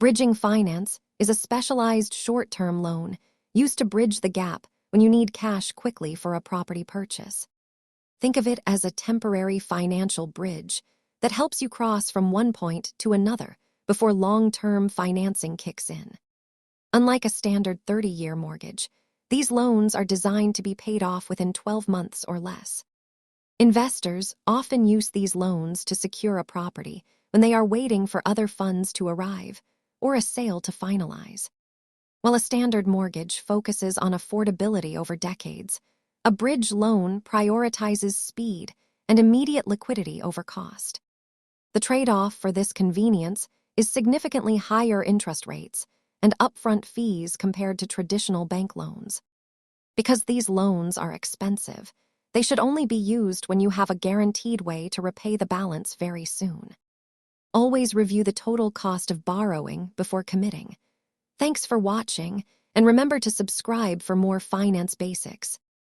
Bridging finance is a specialized short-term loan used to bridge the gap when you need cash quickly for a property purchase. Think of it as a temporary financial bridge that helps you cross from one point to another before long-term financing kicks in. Unlike a standard 30-year mortgage, these loans are designed to be paid off within 12 months or less. Investors often use these loans to secure a property when they are waiting for other funds to arrive or a sale to finalize. While a standard mortgage focuses on affordability over decades, a bridge loan prioritizes speed and immediate liquidity over cost. The trade-off for this convenience is significantly higher interest rates and upfront fees compared to traditional bank loans. Because these loans are expensive, they should only be used when you have a guaranteed way to repay the balance very soon. Always review the total cost of borrowing before committing. Thanks for watching, and remember to subscribe for more finance basics.